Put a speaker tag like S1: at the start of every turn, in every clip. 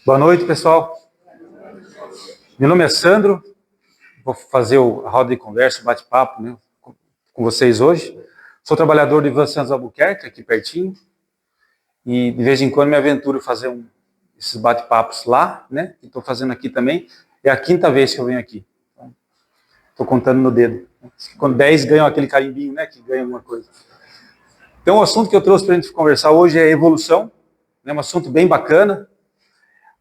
S1: Boa noite, pessoal. Meu nome é Sandro, vou fazer a roda de conversa, bate-papo, né, com vocês hoje. Sou trabalhador do Ivan Santos Albuquerque, aqui pertinho, e de vez em quando me aventuro fazer esses bate-papos lá, né, que estou fazendo aqui também. É a quinta vez que eu venho aqui. Estou contando no dedo. Quando 10 ganham aquele carimbinho, né, que ganha alguma coisa. Então, o assunto que eu trouxe para a gente conversar hoje é evolução, né, um assunto bem bacana.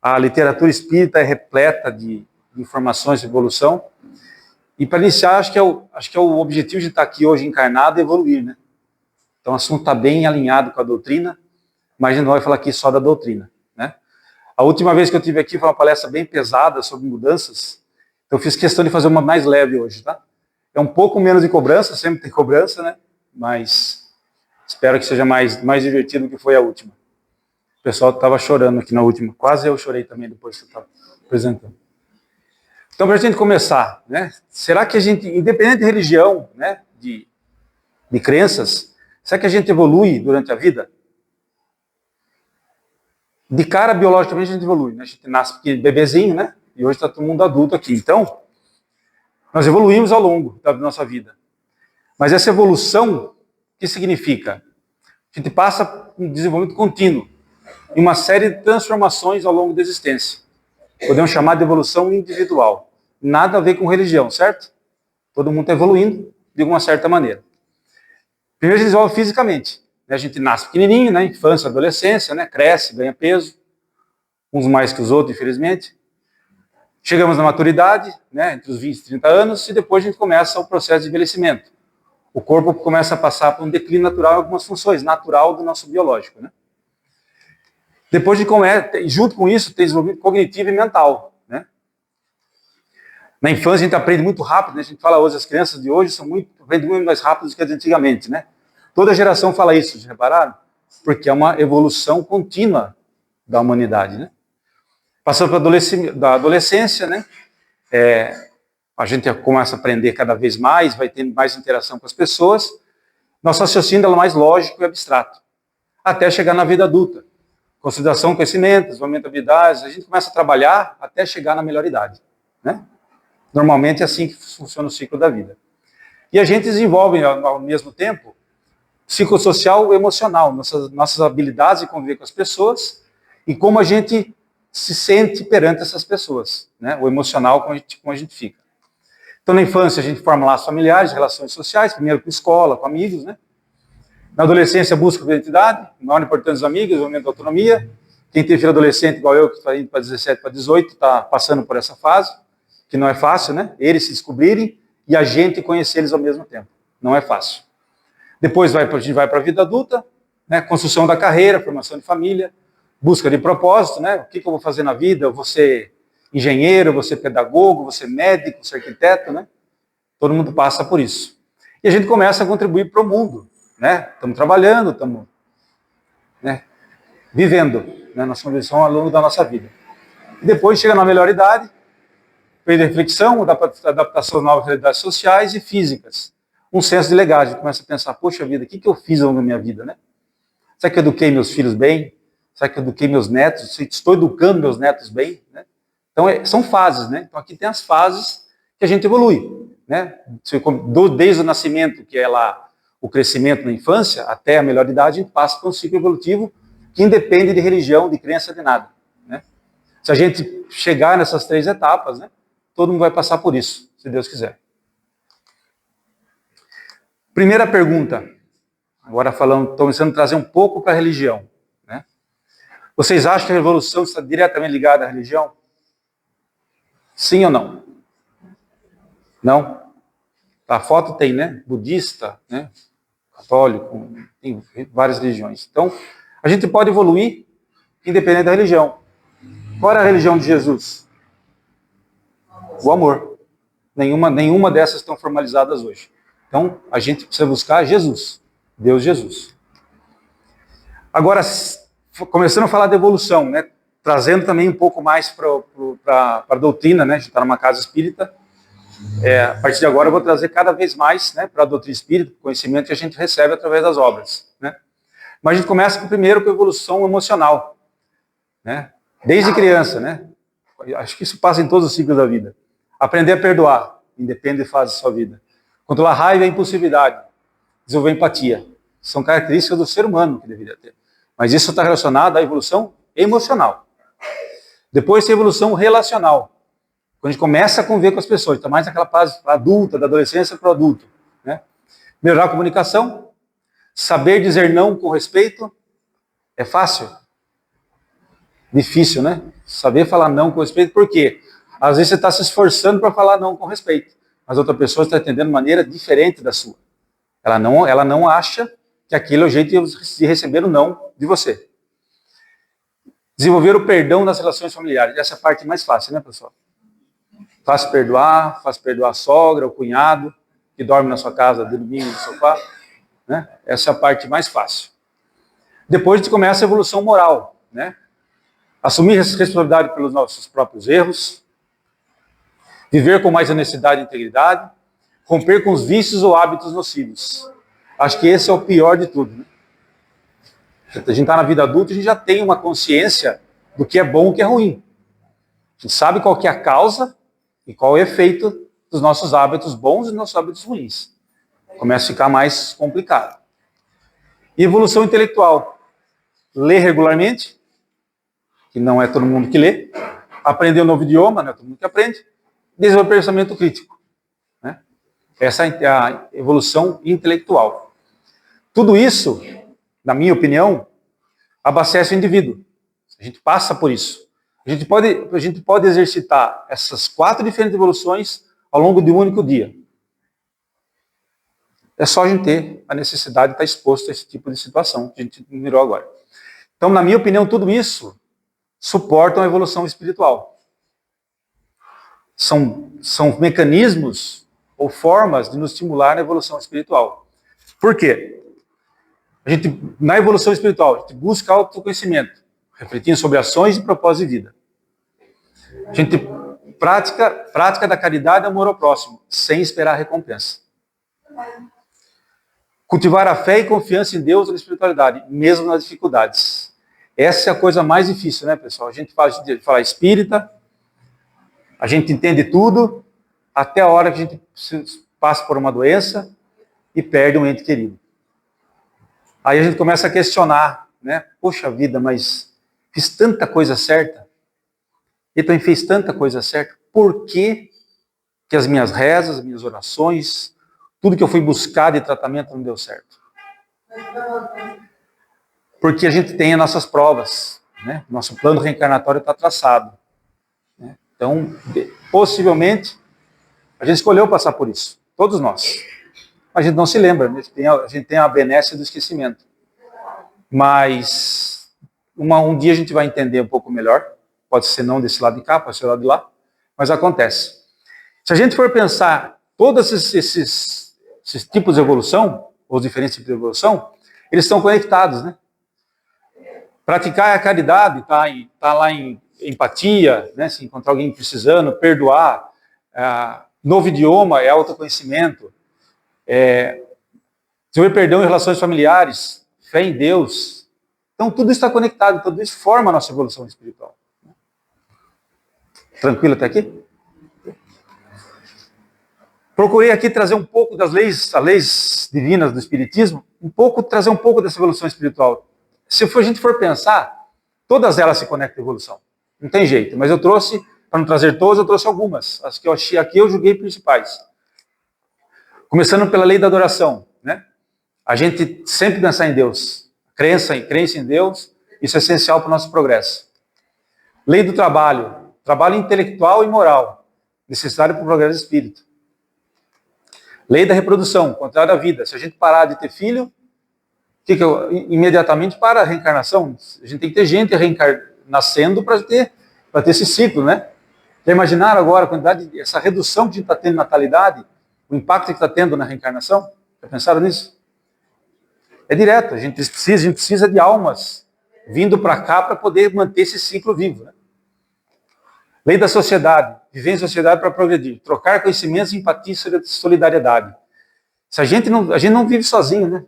S1: A literatura espírita é repleta de informações de evolução. E para iniciar, acho que é o objetivo de estar aqui hoje encarnado, evoluir, né? Então o assunto está bem alinhado com a doutrina, mas a gente não vai falar aqui só da doutrina, né? A última vez que eu estive aqui foi uma palestra bem pesada sobre mudanças, então eu fiz questão de fazer uma mais leve hoje, tá? É um pouco menos de cobrança, sempre tem cobrança, né? Mas espero que seja mais divertido do que foi a última. O pessoal estava chorando aqui na última, quase eu chorei também depois que eu estava apresentando. Então, para a gente começar, né, será que a gente, independente de religião, né, de crenças, será que a gente evolui durante a vida? De cara, biologicamente, a gente evolui, né? A gente nasce bebezinho, né, e hoje está todo mundo adulto aqui. Então, nós evoluímos ao longo da nossa vida. Mas essa evolução, o que significa? A gente passa por um desenvolvimento contínuo e uma série de transformações ao longo da existência. Podemos chamar de evolução individual. Nada a ver com religião, certo? Todo mundo está evoluindo de alguma certa maneira. Primeiro a gente desenvolve fisicamente. A gente nasce pequenininho, né? Infância, adolescência, né? Cresce, ganha peso. Uns mais que os outros, infelizmente. Chegamos na maturidade, né? Entre os 20 e 30 anos, e depois a gente começa o processo de envelhecimento. O corpo começa a passar por um declínio natural em algumas funções, natural do nosso biológico, né? Depois junto com isso, tem desenvolvimento cognitivo e mental, né? Na infância a gente aprende muito rápido, né? A gente fala hoje, as crianças de hoje aprendem muito mais rápido do que as de antigamente, né? Toda geração fala isso, já repararam? Porque é uma evolução contínua da humanidade, né? Passando da adolescência, né? A gente começa a aprender cada vez mais, vai ter mais interação com as pessoas, nosso raciocínio é mais lógico e abstrato, até chegar na vida adulta. Consideração, conhecimento, desenvolvimento de habilidades, a gente começa a trabalhar até chegar na melhor idade, né? Normalmente é assim que funciona o ciclo da vida. E a gente desenvolve, ao mesmo tempo, psicossocial e emocional, nossas habilidades de conviver com as pessoas e como a gente se sente perante essas pessoas, né? O emocional, como a gente fica. Então, na infância, a gente forma laços familiares, relações sociais, primeiro com escola, com amigos, né? Na adolescência, busca a identidade, maior importância dos amigos, desenvolvimento da autonomia. Quem tem filho adolescente, igual eu, que está indo para 17, para 18, está passando por essa fase, que não é fácil, né? Eles se descobrirem e a gente conhecer eles ao mesmo tempo. Não é fácil. Depois a gente vai para a vida adulta, né? Construção da carreira, formação de família, busca de propósito, né? O que eu vou fazer na vida? Eu vou ser engenheiro, vou ser pedagogo, vou ser médico, vou ser arquiteto, né? Todo mundo passa por isso. E a gente começa a contribuir para o mundo, né? Estamos trabalhando, estamos, né, vivendo, né, nossa condição ao longo da nossa vida. E depois chega na melhor idade, período de reflexão, adaptação a novas realidades sociais e físicas. Um senso de legado, a gente começa a pensar, poxa vida, o que eu fiz ao longo da minha vida, né? Será que eu eduquei meus filhos bem? Será que eu eduquei meus netos? Estou educando meus netos bem? Né? Então, são fases, né? Então, aqui tem as fases que a gente evolui, né? Desde o nascimento, que é lá o crescimento na infância, até a melhor idade, a gente passa por um ciclo evolutivo que independe de religião, de crença, de nada, né? Se a gente chegar nessas 3 etapas, né, todo mundo vai passar por isso, se Deus quiser. Primeira pergunta, agora estou começando a trazer um pouco para a religião, né? Vocês acham que a evolução está diretamente ligada à religião? Sim ou não? Não? A foto tem, né? Budista, né? Católico, tem várias religiões. Então, a gente pode evoluir independente da religião. Qual era a religião de Jesus? O amor. Nenhuma dessas estão formalizadas hoje. Então, a gente precisa buscar Jesus, Deus Jesus. Agora, começando a falar de evolução, né? Trazendo também um pouco mais para a doutrina, né? A gente está numa casa espírita. A partir de agora eu vou trazer cada vez mais, né, para a doutrina espírita, conhecimento que a gente recebe através das obras, né? Mas a gente começa primeiro com a evolução emocional, né? Desde criança, né? Acho que isso passa em todos os ciclos da vida. Aprender a perdoar, independe de fase da sua vida. Controlar a raiva e a impulsividade. Desenvolver empatia. São características do ser humano que deveria ter. Mas isso está relacionado à evolução emocional. Depois tem a evolução relacional. Quando a gente começa a conviver com as pessoas, está mais naquela fase adulta, da adolescência para o adulto. Né? Melhorar a comunicação, saber dizer não com respeito. É fácil? Difícil, né? Saber falar não com respeito, por quê? Às vezes você está se esforçando para falar não com respeito, mas outra pessoa está entendendo de maneira diferente da sua. Ela não acha que aquele é o jeito de receber o não de você. Desenvolver o perdão nas relações familiares. Essa é a parte mais fácil, né, pessoal? Fácil perdoar a sogra, o cunhado, que dorme na sua casa de domingo no sofá. Né? Essa é a parte mais fácil. Depois a gente começa a evolução moral, né? Assumir responsabilidade pelos nossos próprios erros, viver com mais honestidade e integridade, romper com os vícios ou hábitos nocivos. Acho que esse é o pior de tudo. Né? A gente está na vida adulta, a gente já tem uma consciência do que é bom e o que é ruim. A gente sabe qual que é a causa e qual é o efeito dos nossos hábitos bons e dos nossos hábitos ruins. Começa a ficar mais complicado. E evolução intelectual. Ler regularmente, que não é todo mundo que lê. Aprender um novo idioma, não é todo mundo que aprende. Desenvolver pensamento crítico. Né? Essa é a evolução intelectual. Tudo isso, na minha opinião, abastece o indivíduo. A gente passa por isso. A gente pode exercitar essas 4 diferentes evoluções ao longo de um único dia. É só a gente ter a necessidade de estar exposto a esse tipo de situação que a gente mirou agora. Então, na minha opinião, tudo isso suportam a evolução espiritual. São mecanismos ou formas de nos estimular na evolução espiritual. Por quê? Na evolução espiritual, a gente busca autoconhecimento, refletindo sobre ações e propósitos de vida. A gente prática da caridade e amor ao próximo, sem esperar recompensa. Cultivar a fé e confiança em Deus e na espiritualidade, mesmo nas dificuldades. Essa é a coisa mais difícil, né, pessoal? A gente fala espírita, a gente entende tudo, até a hora que a gente passa por uma doença e perde um ente querido. Aí a gente começa a questionar, né? Poxa vida, mas fiz tanta coisa certa. Ele também fez tanta coisa certa. Por que as minhas rezas, as minhas orações, tudo que eu fui buscar de tratamento não deu certo? Porque a gente tem as nossas provas, né? Nosso plano reencarnatório está traçado. Né? Então, possivelmente, a gente escolheu passar por isso. Todos nós. A gente não se lembra, né? A gente tem a benesse do esquecimento. Mas um dia a gente vai entender um pouco melhor. Pode ser não desse lado de cá, pode ser do lado de lá. Mas acontece. Se a gente for pensar todos esses tipos de evolução, ou os diferentes tipos de evolução, eles estão conectados, né? Praticar a caridade está lá em empatia, né? Se encontrar alguém precisando, perdoar. Novo idioma é autoconhecimento. Desenvolver perdão em relações familiares, fé em Deus. Então tudo está conectado, tudo isso forma a nossa evolução espiritual. Tranquilo até aqui? Procurei aqui trazer um pouco das leis divinas do Espiritismo, trazer um pouco dessa evolução espiritual. Se a gente for pensar, todas elas se conectam à evolução. Não tem jeito, mas eu trouxe, para não trazer todas, eu trouxe algumas. As que eu achei aqui, eu julguei principais. Começando pela lei da adoração, né? A gente sempre pensar em Deus. Crença em Deus, isso é essencial para o nosso progresso. Lei do trabalho intelectual e moral, necessário para o progresso do espírito. Lei da reprodução, contrário à vida. Se a gente parar de ter filho, imediatamente para a reencarnação. A gente tem que ter gente nascendo para ter esse ciclo, né? Já imaginaram agora a quantidade, essa redução que a gente está tendo de natalidade, o impacto que está tendo na reencarnação? Já pensaram nisso? É direto, a gente precisa de almas vindo para cá para poder manter esse ciclo vivo, né? Lei da sociedade, viver em sociedade para progredir, trocar conhecimentos, empatia e solidariedade. Se a gente não vive sozinho, né?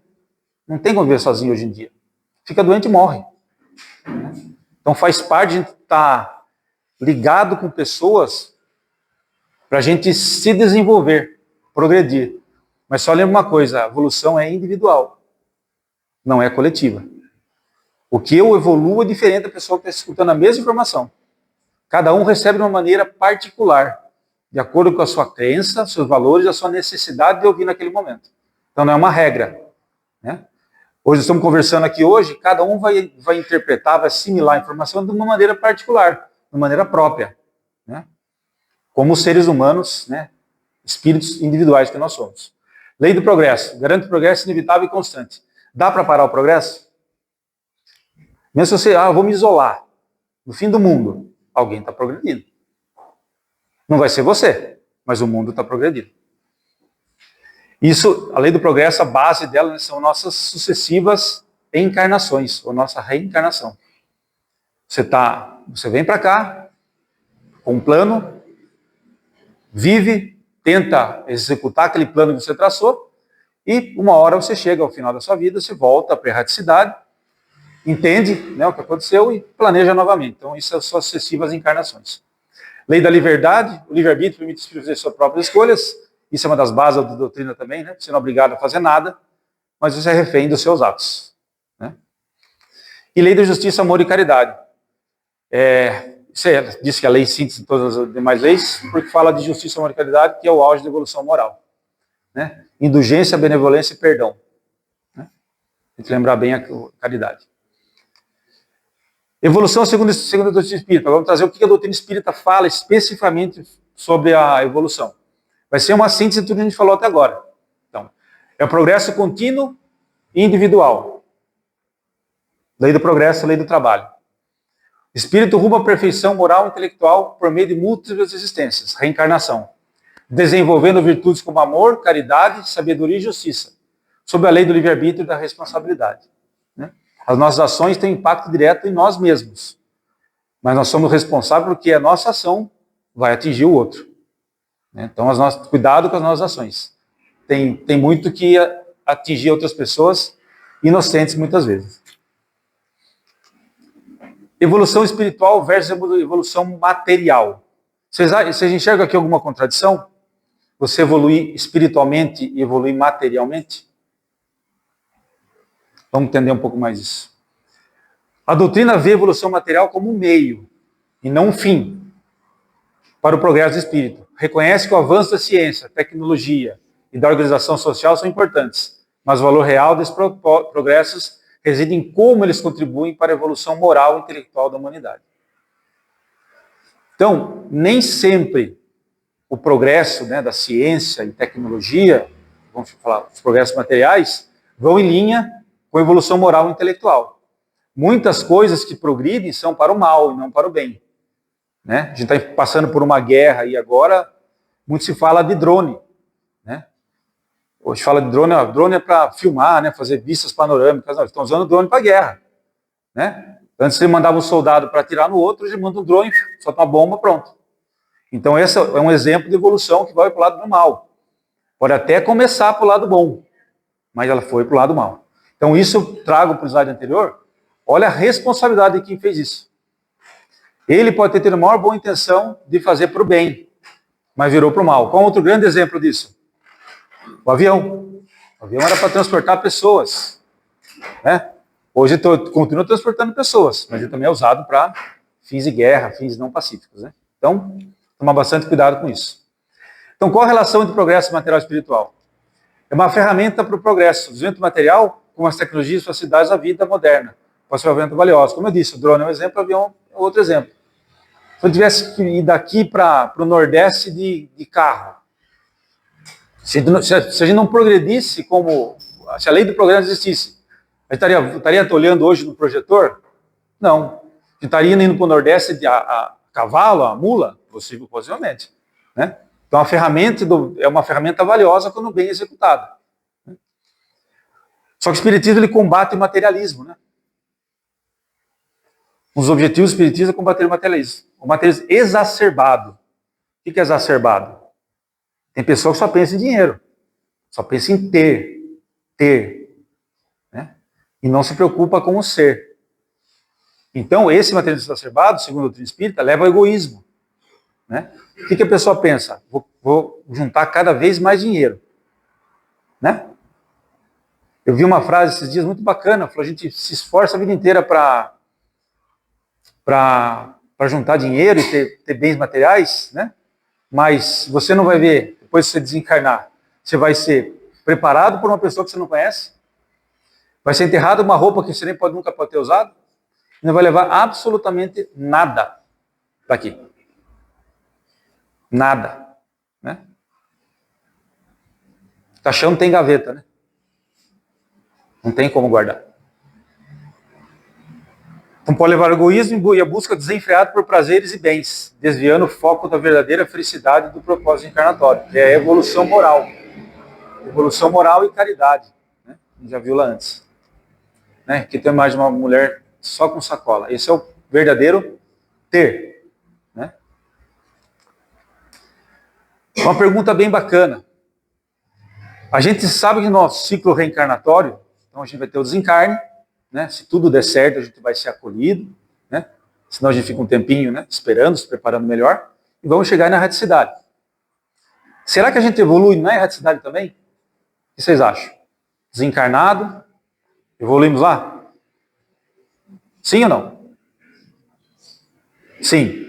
S1: Não tem como viver sozinho hoje em dia. Fica doente e morre. Então faz parte de a gente estar ligado com pessoas para a gente se desenvolver, progredir. Mas só lembra uma coisa, a evolução é individual, não é coletiva. O que eu evoluo é diferente da pessoa que está escutando a mesma informação. Cada um recebe de uma maneira particular, de acordo com a sua crença, seus valores, a sua necessidade de ouvir naquele momento. Então não é uma regra, né? Hoje estamos conversando aqui hoje, cada um vai interpretar, vai assimilar a informação de uma maneira particular, de uma maneira própria, né? Como seres humanos, né? Espíritos individuais que nós somos. Lei do progresso, garante o progresso inevitável e constante. Dá para parar o progresso? Mesmo se você, eu vou me isolar, no fim do mundo, alguém está progredindo. Não vai ser você, mas o mundo está progredindo. Isso, a lei do progresso, a base dela, né, são nossas sucessivas encarnações, ou nossa reencarnação. Você vem para cá, com um plano, vive, tenta executar aquele plano que você traçou, e uma hora você chega ao final da sua vida, você volta para a erraticidade, entende, né, o que aconteceu e planeja novamente. Então, isso são suas sucessivas encarnações. Lei da liberdade, o livre-arbítrio permite o espírito fazer suas próprias escolhas. Isso é uma das bases da doutrina também, né? Você não é obrigado a fazer nada, mas você é refém dos seus atos, né? E lei da justiça, amor e caridade. Você disse que a lei síntese de todas as demais leis, porque fala de justiça, amor e caridade, que é o auge da evolução moral, né? Indulgência, benevolência e perdão, né? Tem que lembrar bem a caridade. Evolução segundo a doutrina espírita. Vamos trazer o que a doutrina espírita fala especificamente sobre a evolução. Vai ser uma síntese de tudo que a gente falou até agora. Então, é o progresso contínuo e individual. Lei do progresso, lei do trabalho. Espírito rumo à perfeição moral e intelectual por meio de múltiplas existências, reencarnação. Desenvolvendo virtudes como amor, caridade, sabedoria e justiça, sob a lei do livre-arbítrio e da responsabilidade, né? As nossas ações têm impacto direto em nós mesmos, mas nós somos responsáveis porque a nossa ação vai atingir o outro, né? Então, cuidado com as nossas ações. Tem muito que atingir outras pessoas, inocentes muitas vezes. Evolução espiritual versus evolução material. Vocês enxergam aqui alguma contradição? Você evoluir espiritualmente e evoluir materialmente? Vamos entender um pouco mais isso. A doutrina vê a evolução material como um meio, e não um fim, para o progresso do espírito. Reconhece que o avanço da ciência, tecnologia e da organização social são importantes, mas o valor real desses progressos reside em como eles contribuem para a evolução moral e intelectual da humanidade. Então, nem sempre o progresso, né, da ciência e tecnologia, vamos falar, os progressos materiais, vão em linha com a evolução moral e intelectual. Muitas coisas que progridem são para o mal e não para o bem, né? A gente está passando por uma guerra e agora muito se fala de drone, né? Hoje fala de drone, drone é para filmar, né, fazer vistas panorâmicas. Não, estão usando drone para guerra, né? Antes ele mandava um soldado para atirar no outro, ele manda um drone, solta uma bomba, pronto. Então esse é um exemplo de evolução que vai para o lado do mal. Pode até começar para o lado bom, mas ela foi para o lado mal. Então isso trago para o slide anterior. Olha a responsabilidade de quem fez isso. Ele pode ter tido a maior boa intenção de fazer para o bem, mas virou para o mal. Qual outro grande exemplo disso? O avião. O avião era para transportar pessoas, né? Hoje continua transportando pessoas, mas ele também é usado para fins de guerra, fins não pacíficos, né? Então, tomar bastante cuidado com isso. Então, qual a relação entre progresso material e espiritual? É uma ferramenta para o progresso. O desenvolvimento material, com as tecnologias e facilidades da vida moderna. Pode ser um evento valioso. Como eu disse, o drone é um exemplo, o avião é outro exemplo. Se eu tivesse que ir daqui para o Nordeste de carro, se a gente não progredisse como... Se a lei do progresso existisse, a gente estaria olhando hoje no projetor? Não. A gente estaria indo para o Nordeste a cavalo, a mula? Possivelmente, né? Então, é uma ferramenta valiosa quando bem executada. Só que o espiritismo ele combate o materialismo, né? Um dos objetivos do espiritismo é combater o materialismo. O materialismo exacerbado. O que é exacerbado? Tem pessoa que só pensa em dinheiro, só pensa em ter, né? E não se preocupa com o ser. Então, esse materialismo exacerbado, segundo a doutrina espírita, leva ao egoísmo. Né? O que a pessoa pensa? Vou juntar cada vez mais dinheiro. Né? Eu vi uma frase esses dias muito bacana, falou, a gente se esforça a vida inteira para juntar dinheiro e ter bens materiais, né? Mas você não vai ver, depois de você desencarnar, você vai ser preparado por uma pessoa que você não conhece, vai ser enterrado uma roupa que você nem nunca pode ter usado, e não vai levar absolutamente nada daqui. Nada. Né? Caixão não tem gaveta, né? Não tem como guardar. Então pode levar ao egoísmo e a busca desenfreada por prazeres e bens, desviando o foco da verdadeira felicidade do propósito encarnatório, que é a evolução moral. Evolução moral e caridade. Né? A gente já viu lá antes. Né? Aqui tem mais uma mulher só com sacola. Esse é o verdadeiro ter. Né? Uma pergunta bem bacana. A gente sabe que no nosso ciclo reencarnatório, então a gente vai ter o desencarne, né? Se tudo der certo, a gente vai ser acolhido, né? Senão a gente fica um tempinho, né, esperando, se preparando melhor, e vamos chegar na erraticidade. Será que a gente evolui na erraticidade também? O que vocês acham? Desencarnado, evoluímos lá? Sim ou não? Sim.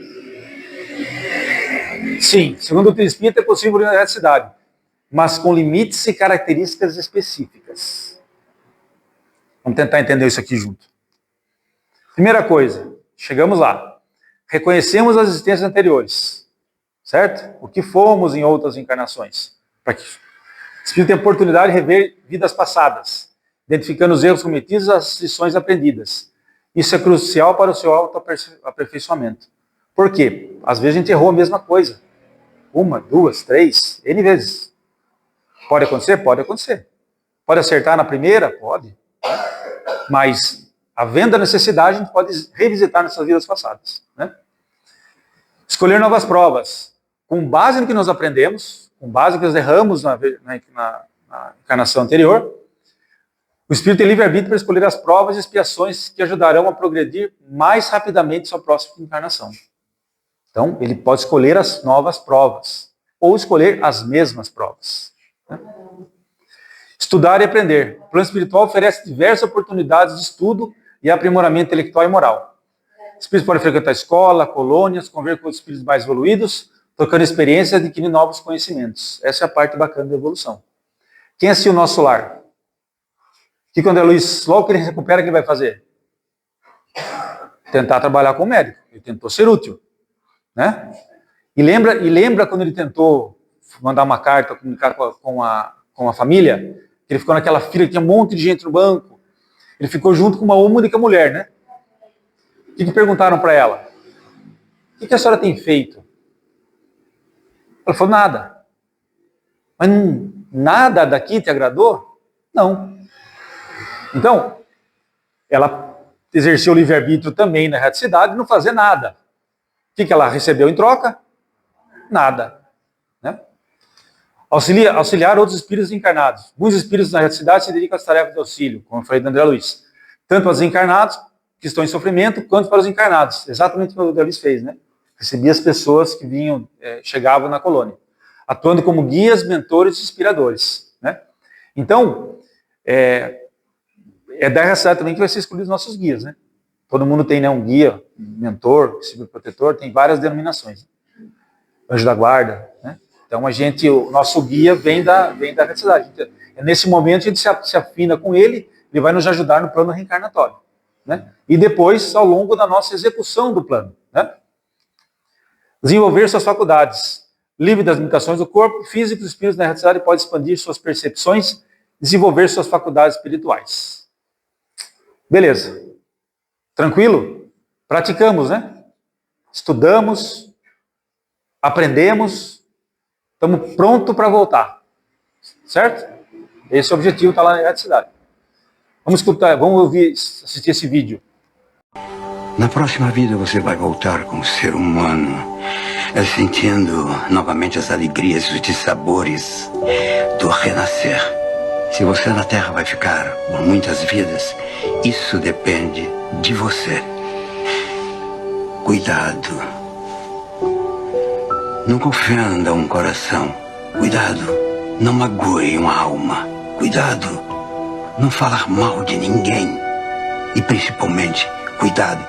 S1: Sim, segundo o doutrina espírita é possível evoluir na erraticidade, mas com limites e características específicas. Vamos tentar entender isso aqui junto. Primeira coisa, chegamos lá. Reconhecemos as existências anteriores, certo? O que fomos em outras encarnações. Para que o espírito tenha oportunidade de rever vidas passadas, identificando os erros cometidos e as lições aprendidas. Isso é crucial para o seu autoaperfeiçoamento. Por quê? Às vezes a gente errou a mesma coisa. 1, 2, 3, N vezes. Pode acontecer? Pode acontecer. Pode acertar na primeira? Pode. Mas, havendo a necessidade, a gente pode revisitar nessas vidas passadas. Né? Escolher novas provas. Com base no que nós aprendemos, com base no que nós erramos na encarnação anterior, o espírito tem livre-arbítrio para escolher as provas e expiações que ajudarão a progredir mais rapidamente sua próxima encarnação. Então, ele pode escolher as novas provas, ou escolher as mesmas provas. Né? Estudar e aprender. O plano espiritual oferece diversas oportunidades de estudo e aprimoramento intelectual e moral. Espíritos podem frequentar escola, colônias, conviver com os espíritos mais evoluídos, trocando experiências e adquirindo novos conhecimentos. Essa é a parte bacana da evolução. Quem assistiu o Nosso Lar? Que quando é Luiz, logo que ele recupera, o que ele vai fazer? Tentar trabalhar com o médico. Ele tentou ser útil. Né? E lembra quando ele tentou mandar uma carta, comunicar com a família? Ele ficou naquela fila, tinha um monte de gente no banco. Ele ficou junto com uma única mulher, né? O que perguntaram para ela? O que a senhora tem feito? Ela falou, nada. Mas nada daqui te agradou? Não. Então, ela exerceu o livre-arbítrio também na erraticidade de não fazer nada. O que ela recebeu em troca? Nada. Né? Auxiliar outros espíritos encarnados. Muitos espíritos na erraticidade se dedicam às tarefas de auxílio, como eu falei do André Luiz. Tanto para os encarnados, que estão em sofrimento, quanto para os encarnados. Exatamente o que o André Luiz fez, né? Recebia as pessoas que vinham, chegavam na colônia. Atuando como guias, mentores e inspiradores. Né? Então, é da erraticidade também que vai ser escolhido os nossos guias, né? Todo mundo tem, né, um guia, um mentor, protetor, tem várias denominações. Anjo da guarda, né? Então o nosso guia vem da erraticidade. Nesse momento a gente se afina com ele vai nos ajudar no plano reencarnatório. Né? E depois, ao longo da nossa execução do plano. Né? Desenvolver suas faculdades. Livre das limitações do corpo físico, os espíritos na erraticidade podem expandir suas percepções, desenvolver suas faculdades espirituais. Beleza. Tranquilo? Praticamos, né? Estudamos, aprendemos, estamos prontos para voltar. Certo? Esse é o objetivo, está lá na erraticidade. Vamos escutar, vamos assistir esse vídeo.
S2: Na próxima vida você vai voltar como ser humano, sentindo novamente as alegrias e os dissabores do renascer. Se você na Terra vai ficar por muitas vidas, isso depende de você. Cuidado. Nunca ofenda um coração. Cuidado. Não magoe uma alma. Cuidado. Não falar mal de ninguém. E principalmente, cuidado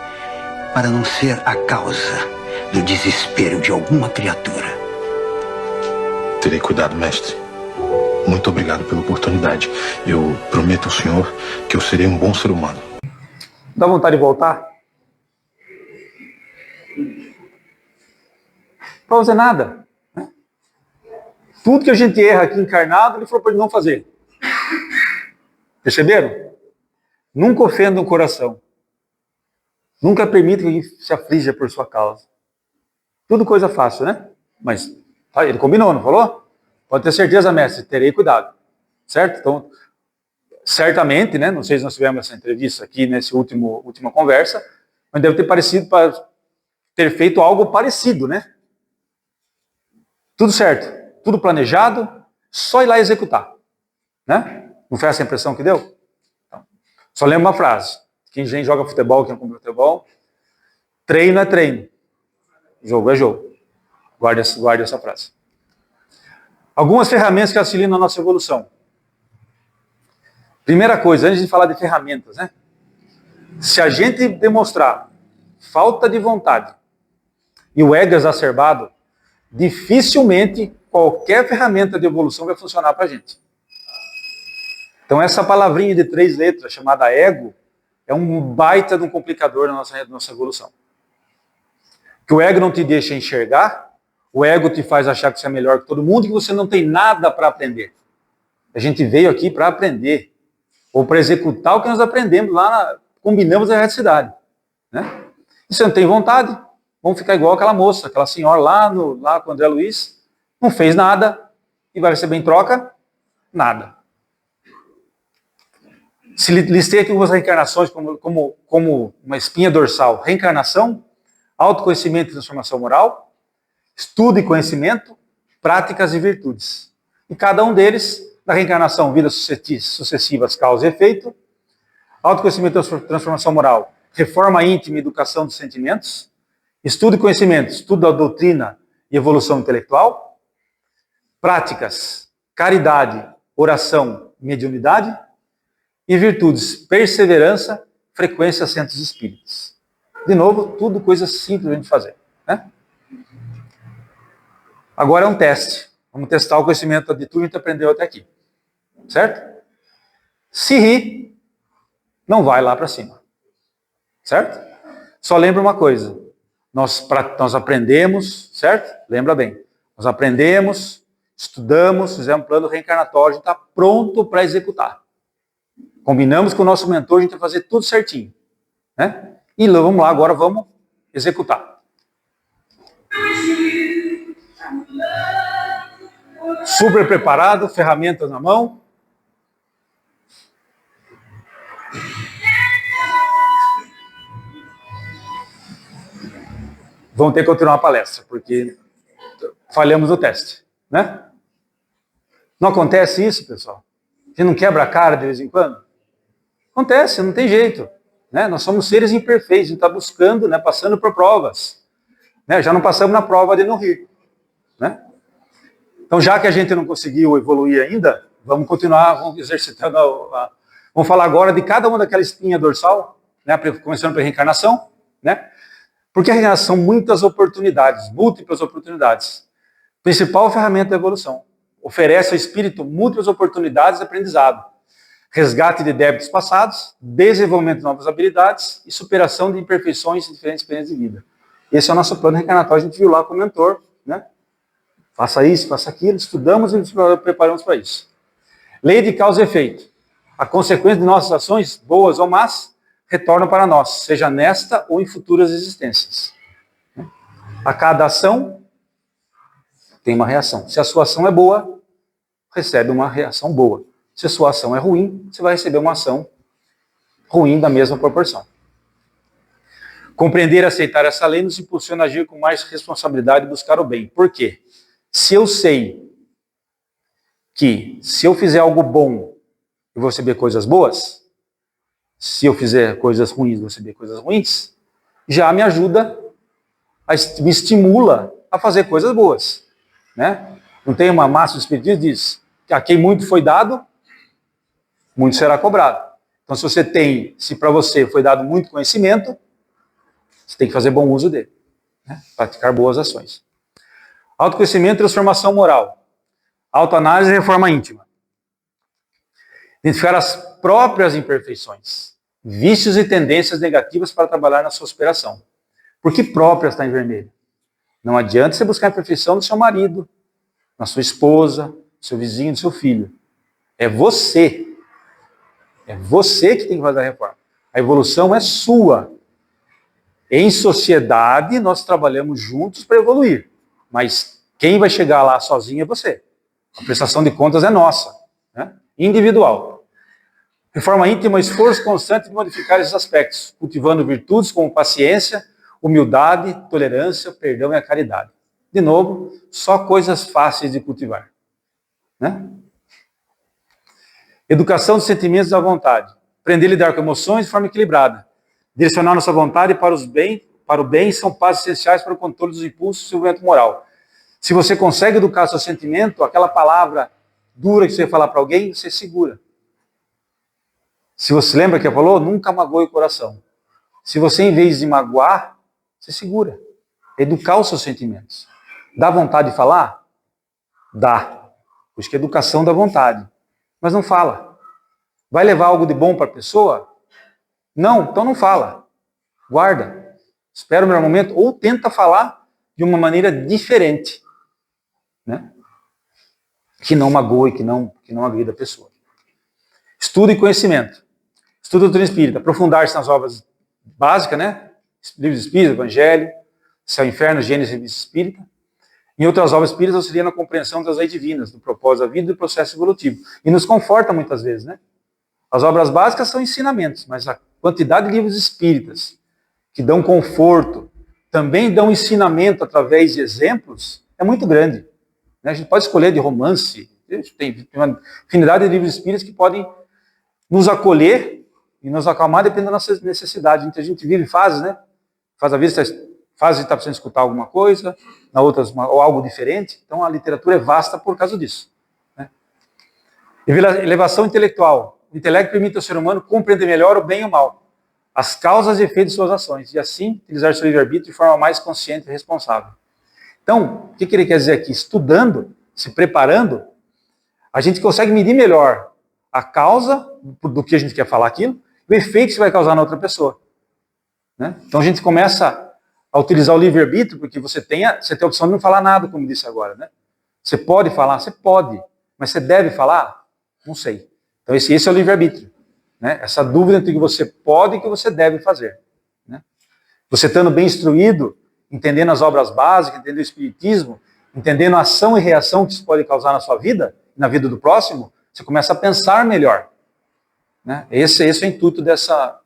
S2: para não ser a causa do desespero de alguma criatura.
S3: Terei cuidado, mestre. Muito obrigado pela oportunidade. Eu prometo ao senhor que eu serei um bom ser humano.
S1: Dá vontade de voltar? Para fazer nada. Né? Tudo que a gente erra aqui encarnado, ele falou para ele não fazer. Perceberam? Nunca ofenda um coração. Nunca permita que ele se aflija por sua causa. Tudo coisa fácil, né? Mas ele combinou, não falou? Pode ter certeza, mestre, terei cuidado. Certo? Então, certamente, né? Não sei se nós tivemos essa entrevista aqui, nessa última conversa, mas deve ter feito algo parecido, né? Tudo certo, tudo planejado, só ir lá executar. Né? Não foi essa a impressão que deu? Então, só lembra uma frase. Quem joga futebol, quem não compra futebol, treino é treino. Jogo é jogo. Guarde essa frase. Algumas ferramentas que auxiliam na nossa evolução. Primeira coisa, antes de falar de ferramentas, né? Se a gente demonstrar falta de vontade e o ego exacerbado, dificilmente qualquer ferramenta de evolução vai funcionar para a gente. Então essa palavrinha de 3 letras, chamada ego, é um baita de um complicador na nossa evolução. Que o ego não te deixa enxergar, o ego te faz achar que você é melhor que todo mundo e que você não tem nada para aprender. A gente veio aqui para aprender, ou para executar o que nós aprendemos lá, combinamos a erradicidade. Né? E você não tem vontade, vamos ficar igual aquela moça, aquela senhora lá com o André Luiz, não fez nada e vai receber em troca nada. Se listei aqui algumas reencarnações como uma espinha dorsal. Reencarnação, autoconhecimento e transformação moral, estudo e conhecimento, práticas e virtudes. E cada um deles, na reencarnação, vidas sucessivas, causa e efeito, autoconhecimento e transformação moral, reforma íntima e educação dos sentimentos, estudo e conhecimento, estudo da doutrina e evolução intelectual, práticas, caridade, oração, mediunidade, e virtudes, perseverança, frequência, centros espíritas. De novo, tudo coisa simples de a gente fazer. Né? Agora é um teste. Vamos testar o conhecimento de tudo que a gente aprendeu até aqui. Certo? Se rir, não vai lá para cima. Certo? Só lembra uma coisa. Nós aprendemos, certo? Lembra bem. Nós aprendemos, estudamos, fizemos um plano reencarnatório, a gente está pronto para executar. Combinamos com o nosso mentor, a gente vai fazer tudo certinho. Né? E vamos lá, agora vamos executar. Super preparado, ferramentas na mão. Vão ter que continuar a palestra, porque falhamos no teste. Né? Não acontece isso, pessoal? A gente não quebra a cara de vez em quando? Acontece, não tem jeito. Né? Nós somos seres imperfeitos, a gente está buscando, né, passando por provas. Né? Já não passamos na prova de não rir. Né? Então, já que a gente não conseguiu evoluir ainda, vamos continuar exercitando. Vamos falar agora de cada uma daquela espinha dorsal, né, começando pela reencarnação. Né? Porque a reencarnação são muitas oportunidades, múltiplas oportunidades. Principal ferramenta da evolução. Oferece ao espírito múltiplas oportunidades de aprendizado. Resgate de débitos passados, desenvolvimento de novas habilidades e superação de imperfeições e diferentes experiências de vida. Esse é o nosso plano reencarnatório, a gente viu lá com o mentor, né? Faça isso, faça aquilo, estudamos e nos preparamos para isso. Lei de causa e efeito. A consequência de nossas ações, boas ou más, retornam para nós, seja nesta ou em futuras existências. A cada ação tem uma reação. Se a sua ação é boa, recebe uma reação boa. Se a sua ação é ruim, você vai receber uma ação ruim da mesma proporção. Compreender e aceitar essa lei nos impulsiona a agir com mais responsabilidade e buscar o bem. Por quê? Se eu sei que se eu fizer algo bom, eu vou receber coisas boas, se eu fizer coisas ruins, eu vou receber coisas ruins, já me ajuda me estimula a fazer coisas boas, né? Não tem uma máxima do Espiritismo que diz que a quem muito foi dado, muito será cobrado. Então, se para você foi dado muito conhecimento, você tem que fazer bom uso dele, né? Praticar boas ações. Autoconhecimento e transformação moral. Autoanálise e reforma íntima. Identificar as próprias imperfeições, vícios e tendências negativas para trabalhar na sua superação. Por que próprias está em vermelho? Não adianta você buscar a perfeição do seu marido, na sua esposa, do seu vizinho, do seu filho. É você. É você que tem que fazer a reforma. A evolução é sua. Em sociedade, nós trabalhamos juntos para evoluir. Mas quem vai chegar lá sozinho é você. A prestação de contas é nossa, né? Individual. Reforma íntima é um esforço constante de modificar esses aspectos, cultivando virtudes como paciência, humildade, tolerância, perdão e a caridade. De novo, só coisas fáceis de cultivar, né? Educação dos sentimentos da vontade. Aprender a lidar com emoções de forma equilibrada. Direcionar nossa vontade para o bem são passos essenciais para o controle dos impulsos e desenvolvimento moral. Se você consegue educar seu sentimento, aquela palavra dura que você vai falar para alguém, você segura. Se você lembra que falou, nunca magoe o coração. Se você, em vez de magoar, você segura. Educar os seus sentimentos. Dá vontade de falar? Dá. Por isso que é educação da vontade. Mas não fala. Vai levar algo de bom para a pessoa? Não, então não fala. Guarda. Espera o melhor momento ou tenta falar de uma maneira diferente, né? Que não magoe, que não agrida a pessoa. Estudo e conhecimento. Estudo da doutrina espírita. Aprofundar-se nas obras básicas, né? Livros espíritas, Evangelho, Céu e Inferno, Gênesis e Revista Espírita. Em outras obras espíritas, auxilia na compreensão das leis divinas, do propósito da vida e do processo evolutivo. E nos conforta muitas vezes, né? As obras básicas são ensinamentos, mas a quantidade de livros espíritas que dão conforto, também dão ensinamento através de exemplos, é muito grande. A gente pode escolher de romance, tem uma infinidade de livros espíritas que podem nos acolher e nos acalmar dependendo da nossa necessidade. Então, a gente vive fases, né? Fase da vida, fase de estar precisando escutar alguma coisa, na outras, ou algo diferente. Então, a literatura é vasta por causa disso, né? Elevação intelectual. O intelecto permite ao ser humano compreender melhor o bem e o mal, as causas e efeitos de suas ações, e assim utilizar seu livre-arbítrio de forma mais consciente e responsável. Então, o que ele quer dizer aqui? Estudando, se preparando, a gente consegue medir melhor a causa do que a gente quer falar aquilo, e o efeito que isso vai causar na outra pessoa, né? Então a gente começa a utilizar o livre-arbítrio, porque você tem a opção de não falar nada, como disse agora, né? Você pode falar? Você pode, mas você deve falar? Não sei. Então esse é o livre-arbítrio, né? Essa dúvida entre o que você pode e o que você deve fazer, né? Você estando bem instruído, entendendo as obras básicas, entendendo o espiritismo, entendendo a ação e reação que isso pode causar na sua vida, na vida do próximo, você começa a pensar melhor, né? Esse é o intuito dessa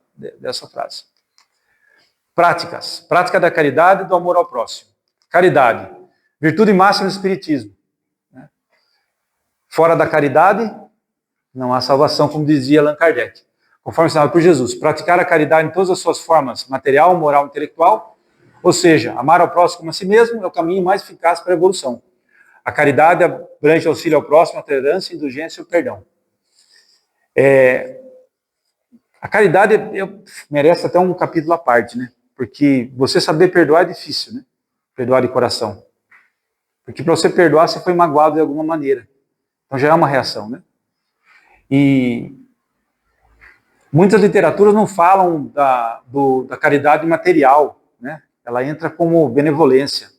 S1: frase. Práticas. Prática da caridade e do amor ao próximo. Caridade. Virtude máxima do espiritismo, né? Fora da caridade, não há salvação, como dizia Allan Kardec. Conforme ensinado por Jesus. Praticar a caridade em todas as suas formas, material, moral, intelectual, ou seja, amar ao próximo como a si mesmo é o caminho mais eficaz para a evolução. A caridade abrange auxílio ao próximo, a tolerância, a indulgência e o perdão. A caridade merece até um capítulo à parte, né? Porque você saber perdoar é difícil, né? Perdoar de coração. Porque para você perdoar, você foi magoado de alguma maneira. Então já é uma reação, né? E muitas literaturas não falam da caridade material, né? Ela entra como benevolência,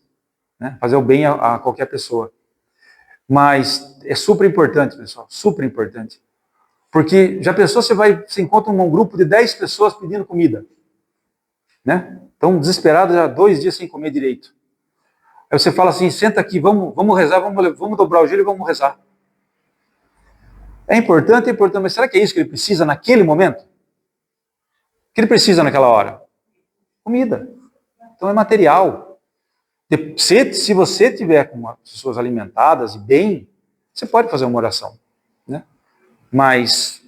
S1: né? Fazer o bem a qualquer pessoa. Mas é super importante, pessoal, super importante. Porque já pensou, você encontra um grupo de 10 pessoas pedindo comida, né? Estão desesperados já 2 dias sem comer direito. Aí você fala assim, senta aqui, vamos rezar, vamos dobrar o joelho e vamos rezar. É importante, mas será que é isso que ele precisa naquele momento? O que ele precisa naquela hora? Comida. Então é material. Se você tiver com as pessoas alimentadas e bem, você pode fazer uma oração, né? Mas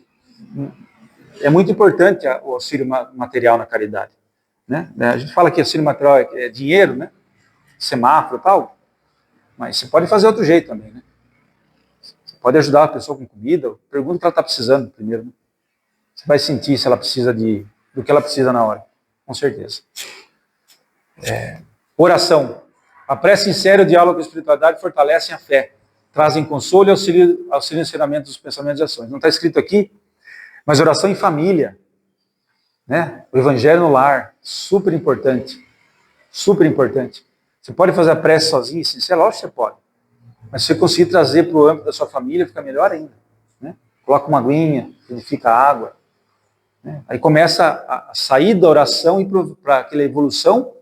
S1: é muito importante o auxílio material na caridade, né? A gente fala que auxílio material é dinheiro, né? semáforo e tal, mas você pode fazer outro jeito também, né? Você pode ajudar a pessoa com comida, pergunta o que ela está precisando primeiro, né? Você vai sentir se ela precisa do que ela precisa na hora, com certeza. Oração. A prece sincera e o diálogo com a espiritualidade fortalecem a fé, trazem consolo e auxílio no ensinamento dos pensamentos e ações. Não está escrito aqui, mas oração em família, né? O evangelho no lar, super importante. Super importante. Você pode fazer a prece sozinho, sincero, lógico que você pode. Mas se você conseguir trazer para o âmbito da sua família, fica melhor ainda. Né? Coloca uma aguinha, edifica água. Né? Aí começa a sair da oração e para aquela evolução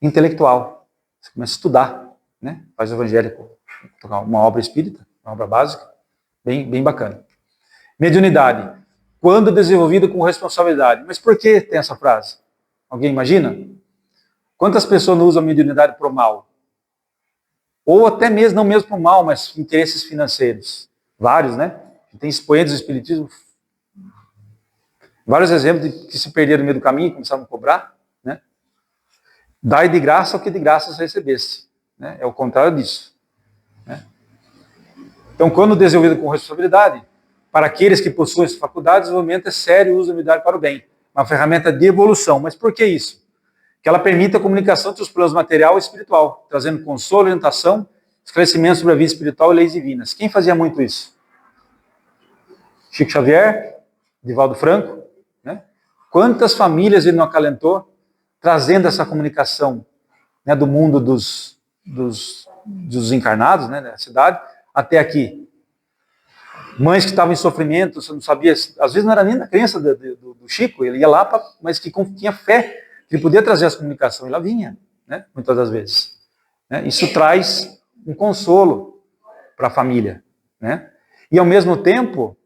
S1: intelectual. Você começa a estudar. Né? Faz o evangelho, uma obra espírita, uma obra básica, bem bacana. Mediunidade. Quando desenvolvida com responsabilidade. Mas por que tem essa frase? Alguém imagina? Quantas pessoas não usam a mediunidade para o mal? Ou até mesmo, não mesmo para o mal, mas interesses financeiros. Vários, né? Tem expoentes do espiritismo. Vários exemplos de que se perderam no meio do caminho e começaram a cobrar. Né? Dai de graça o que de graça você recebesse. Né? É o contrário disso. Né? Então, quando desenvolvido com responsabilidade, para aqueles que possuem essa faculdade, o desenvolvimento é sério e usa a mediunidade para o bem. Uma ferramenta de evolução. Mas por que isso? Que ela permite a comunicação entre os planos material e espiritual, trazendo consolo, orientação, esclarecimento sobre a vida espiritual e leis divinas. Quem fazia muito isso? Chico Xavier, Divaldo Franco. Né? Quantas famílias ele não acalentou, trazendo essa comunicação, né, do mundo dos encarnados, né, da cidade, até aqui. Mães que estavam em sofrimento, você não sabia, às vezes não era nem da crença do Chico, ele ia lá, mas que tinha fé, que ele podia trazer essa comunicação, e ela vinha, né, muitas das vezes. Né? Isso traz um consolo para a família. Né? E ao mesmo tempo,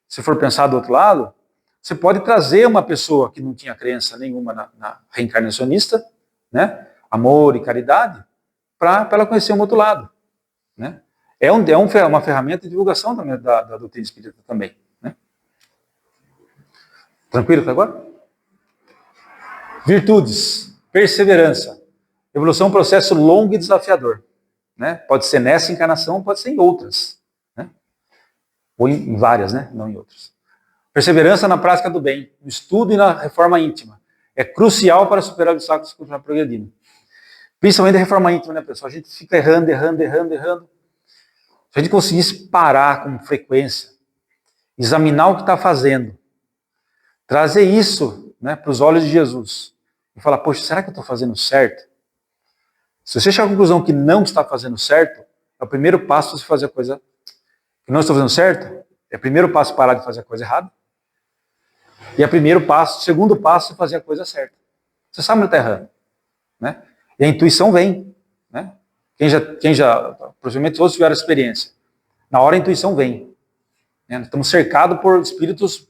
S1: se for pensar do outro lado, você pode trazer uma pessoa que não tinha crença nenhuma na reencarnacionista, né, amor e caridade, para ela conhecer um outro lado. Né? É uma ferramenta de divulgação também da doutrina espírita também. Né? Tranquilo até agora? Virtudes, perseverança. Evolução é um processo longo e desafiador. Né? Pode ser nessa encarnação, pode ser em outras. Né? Ou em várias, né? Não em outras. Perseverança na prática do bem, no estudo e na reforma íntima. É crucial para superar obstáculos e continuar progredindo. Principalmente a reforma íntima, né, pessoal? A gente fica errando. Se a gente conseguisse parar com frequência, examinar o que está fazendo, trazer isso, né, para os olhos de Jesus, e falar, poxa, será que eu estou fazendo certo? Se você chegar à conclusão que não está fazendo certo, é o primeiro passo para você fazer a coisa que não estou fazendo certo, é o primeiro passo parar de fazer a coisa errada, e é o segundo passo fazer a coisa certa. Você sabe onde está errando. Né? E a intuição vem. Né? Quem já, provavelmente todos tiveram experiência. Na hora a intuição vem. Né? Nós estamos cercados por espíritos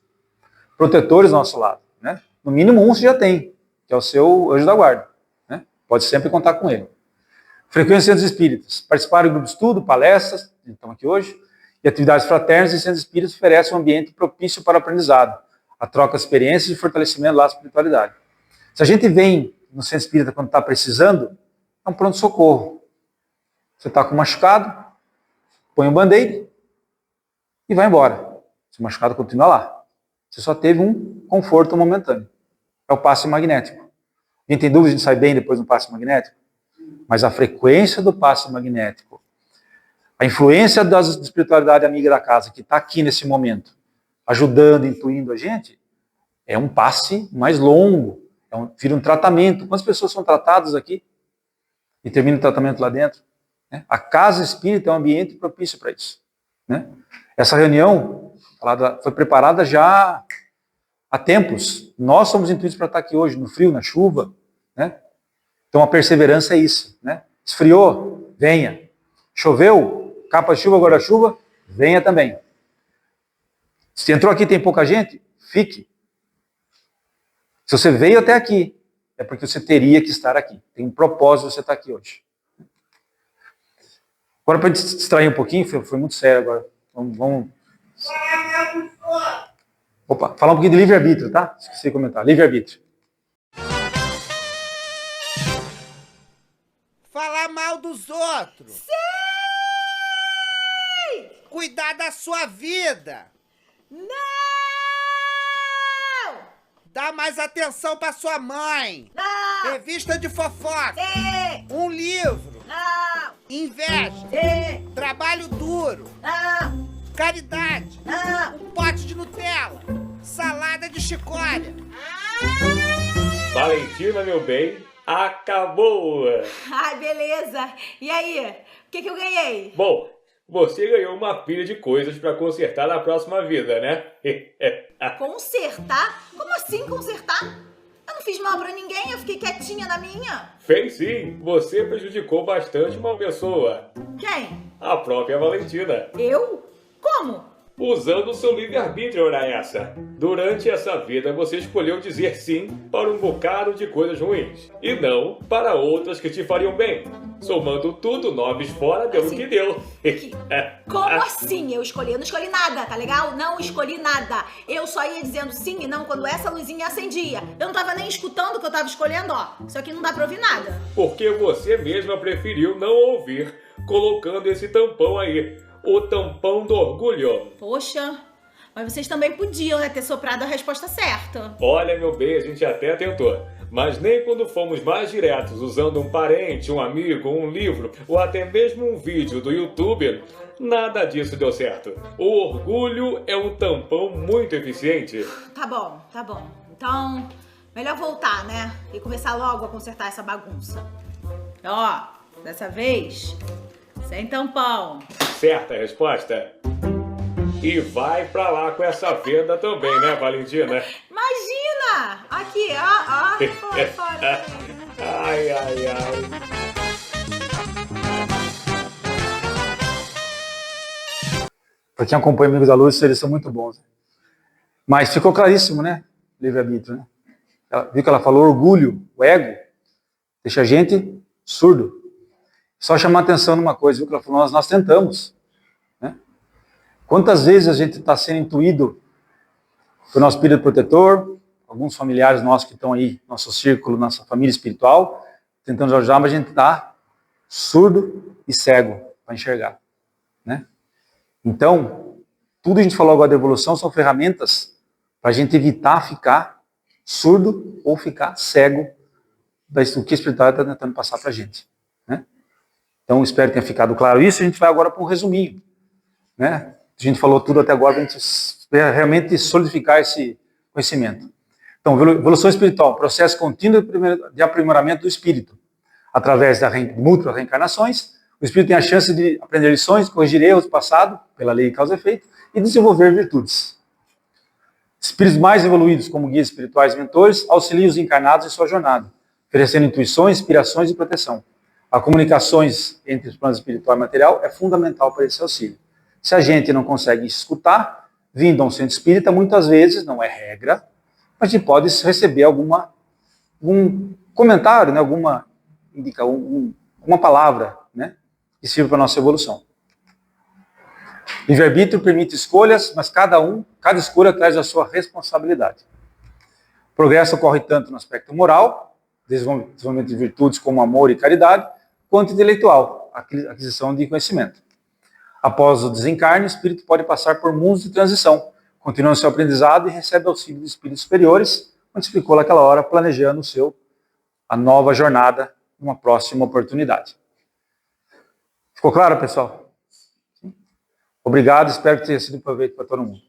S1: protetores do nosso lado. Né? No mínimo um você já tem, que é o seu anjo da guarda. Né? Pode sempre contar com ele. Frequência dos espíritas. Participar de grupos de estudo, palestras, estamos aqui hoje, e atividades fraternas e centros espíritas oferecem um ambiente propício para o aprendizado, a troca de experiências e fortalecimento da espiritualidade. Se a gente vem no centro espírita quando está precisando, é um pronto-socorro. Você está com machucado, põe um band-aid e vai embora. Se o machucado continua lá. Você só teve um conforto momentâneo. É o passe magnético. Quem tem dúvida, a gente sai bem depois do passe magnético? Mas a frequência do passe magnético, a influência da espiritualidade amiga da casa, que está aqui nesse momento, ajudando, intuindo a gente, é um passe mais longo, vira um tratamento. Quantas pessoas são tratadas aqui e termina o tratamento lá dentro? Né? A casa espírita é um ambiente propício para isso. Né? Essa reunião foi preparada já há tempos. Nós somos intuídos para estar aqui hoje, no frio, na chuva. Né? Então a perseverança é isso. Né? Esfriou? Venha. Choveu? Capa de chuva, guarda-chuva? Venha também. Se entrou aqui e tem pouca gente, fique. Se você veio até aqui, é porque você teria que estar aqui. Tem um propósito você estar aqui hoje. Agora, para a gente se distrair um pouquinho, foi muito sério agora. Vamos... Opa, falar um pouquinho de livre-arbítrio, tá? Esqueci de comentar. Livre-arbítrio.
S4: mal dos outros.
S5: Sim!
S4: Cuidar da sua vida.
S5: Não!
S4: Dá mais atenção pra sua mãe.
S5: Não!
S4: Revista de fofoca.
S5: Sim!
S4: Um livro.
S5: Não!
S4: Inveja.
S5: Sim!
S4: Trabalho duro.
S5: Não!
S4: Caridade.
S5: Não!
S4: Um pote de Nutella. Salada de chicória.
S6: Valentina, meu bem, acabou!
S5: Ai, beleza. E aí? O que eu ganhei?
S6: Bom, você ganhou uma pilha de coisas pra consertar na próxima vida, né?
S5: Consertar? Como assim consertar? Eu não fiz mal pra ninguém, eu fiquei quietinha na minha.
S6: Fez sim, você prejudicou bastante uma pessoa.
S5: Quem?
S6: A própria Valentina.
S5: Eu? Como?
S6: Usando o seu livre-arbítrio, ora essa. Durante essa vida, você escolheu dizer sim para um bocado de coisas ruins. E não para outras que te fariam bem. Somando tudo, nomes fora, deu o que deu.
S5: Como assim? Eu não escolhi nada, tá legal? Não escolhi nada. Eu só ia dizendo sim e não quando essa luzinha acendia. Eu não tava nem escutando o que eu tava escolhendo, ó. Isso aqui não dá pra ouvir nada.
S6: Porque você mesma preferiu não ouvir, colocando esse tampão aí. O tampão do orgulho.
S5: Poxa, mas vocês também podiam, né, ter soprado a resposta certa.
S6: Olha, meu bem, a gente até tentou. Mas nem quando fomos mais diretos, usando um parente, um amigo, um livro, ou até mesmo um vídeo do YouTube, nada disso deu certo. O orgulho é um tampão muito eficiente.
S5: Tá bom. Então, melhor voltar, né? E começar logo a consertar essa bagunça. Ó, dessa vez, sem tampão.
S6: Certa resposta. E vai pra lá com essa venda também, né, Valentina?
S5: Imagina! Aqui, ó. Fora.
S6: Ai, ai, ai.
S1: Para quem acompanha Amigos da Luz, eles são muito bons. Mas ficou claríssimo, né? Livre-arbítrio, né? Viu que ela falou orgulho, o ego, deixa a gente surdo. Só chamar atenção numa coisa, viu que ela falou, nós tentamos. Né? Quantas vezes a gente está sendo intuído pelo nosso espírito protetor, alguns familiares nossos que estão aí, nosso círculo, nossa família espiritual, tentando ajudar, mas a gente está surdo e cego para enxergar. Né? Então, tudo que a gente falou agora da evolução são ferramentas para a gente evitar ficar surdo ou ficar cego do que a espiritualidade está tentando passar para a gente. Né? Então, espero que tenha ficado claro isso. A gente vai agora para um resuminho. Né? A gente falou tudo até agora para a gente realmente solidificar esse conhecimento. Então, evolução espiritual, processo contínuo de aprimoramento do espírito. Através de múltiplas reencarnações, o espírito tem a chance de aprender lições, corrigir erros do passado, pela lei de causa e efeito, e desenvolver virtudes. Espíritos mais evoluídos, como guias espirituais e mentores, auxiliam os encarnados em sua jornada, oferecendo intuições, inspirações e proteção. A comunicações entre os planos espiritual e material é fundamental para esse auxílio. Se a gente não consegue escutar, vindo a um centro espírita, muitas vezes, não é regra, mas a gente pode receber algum comentário, né, alguma palavra, né, que sirva para a nossa evolução. Livre-arbítrio permite escolhas, mas cada escolha traz a sua responsabilidade. O progresso ocorre tanto no aspecto moral, desenvolvimento de virtudes como amor e caridade, quanto intelectual, aquisição de conhecimento. Após o desencarne, o espírito pode passar por mundos de transição, continuando seu aprendizado e recebe auxílio de espíritos superiores, onde se ficou naquela hora planejando a nova jornada numa próxima oportunidade. Ficou claro, pessoal? Obrigado, espero que tenha sido de proveito para todo mundo.